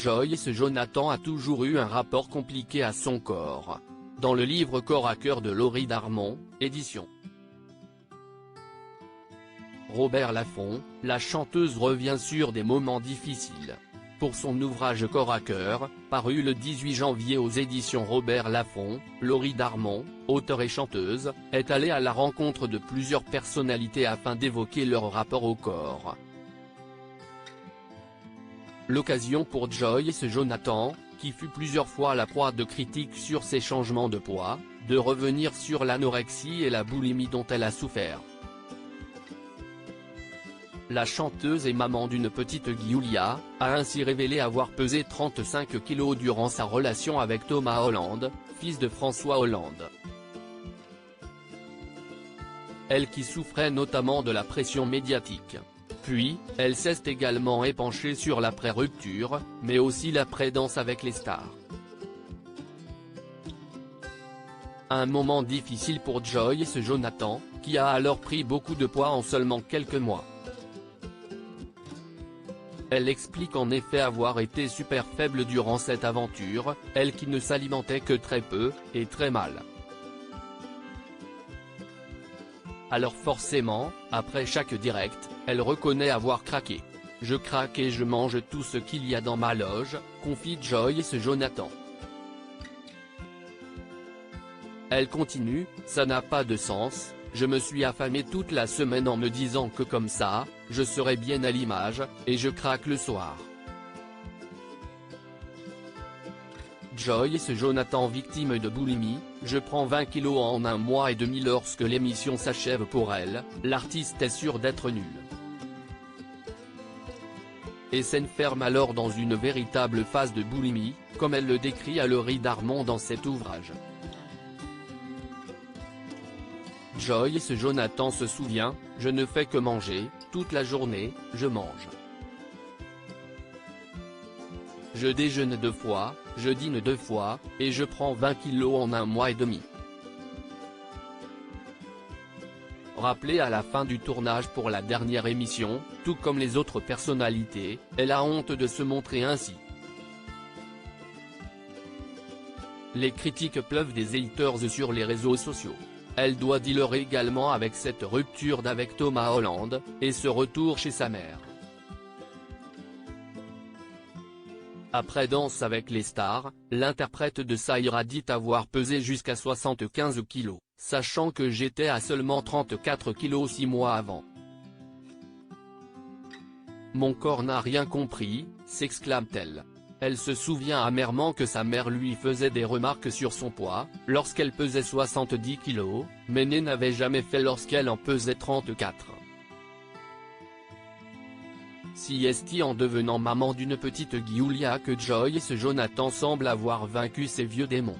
Joyce Jonathan a toujours eu un rapport compliqué à son corps. Dans le livre Corps à cœur de Laurie Darmon, édition Robert Laffont, la chanteuse revient sur des moments difficiles. Pour son ouvrage Corps à cœur, paru le 18 janvier aux éditions Robert Laffont, Laurie Darmon, auteure et chanteuse, est allée à la rencontre de plusieurs personnalités afin d'évoquer leur rapport au corps. L'occasion pour Joyce Jonathan, qui fut plusieurs fois la proie de critiques sur ses changements de poids, de revenir sur l'anorexie et la boulimie dont elle a souffert. La chanteuse et maman d'une petite Giulia, a ainsi révélé avoir pesé 35 kg durant sa relation avec Thomas Hollande, fils de François Hollande. Elle qui souffrait notamment de la pression médiatique. Puis, elle s'est également épanchée sur l'après-rupture, mais aussi l'après-danse avec les stars. Un moment difficile pour Joyce Jonathan, qui a alors pris beaucoup de poids en seulement quelques mois. Elle explique en effet avoir été super faible durant cette aventure, elle qui ne s'alimentait que très peu, et très mal. Alors forcément, après chaque direct, elle reconnaît avoir craqué. « Je craque et je mange tout ce qu'il y a dans ma loge », confie Joyce Jonathan. Elle continue, « Ça n'a pas de sens, je me suis affamée toute la semaine en me disant que comme ça, je serais bien à l'image, et je craque le soir. » Joyce Jonathan victime de boulimie, je prends 20 kilos en 1 mois et demi. Lorsque l'émission s'achève pour elle, l'artiste est sûre d'être nulle. Et s'enferme alors dans une véritable phase de boulimie, comme elle le décrit à Laurie Darmon dans cet ouvrage. Joyce Jonathan se souvient, « Je ne fais que manger, toute la journée, je mange. Je déjeune 2 fois, je dîne 2 fois, et je prends 20 kilos en 1 mois et demi. » Rappelée à la fin du tournage pour la dernière émission, tout comme les autres personnalités, elle a honte de se montrer ainsi. Les critiques pleuvent des haters sur les réseaux sociaux. Elle doit dealer également avec cette rupture d'avec Thomas Hollande, et ce retour chez sa mère. Après Danse avec les stars, l'interprète de Saïra dit avoir pesé jusqu'à 75 kg, sachant que j'étais à seulement 34 kg 6 mois avant. Mon corps n'a rien compris, s'exclame-t-elle. Elle se souvient amèrement que sa mère lui faisait des remarques sur son poids, lorsqu'elle pesait 70 kg, mais n'avait jamais fait lorsqu'elle en pesait 34. Si est en devenant maman d'une petite Giulia que Joyce Jonathan semble avoir vaincu ses vieux démons.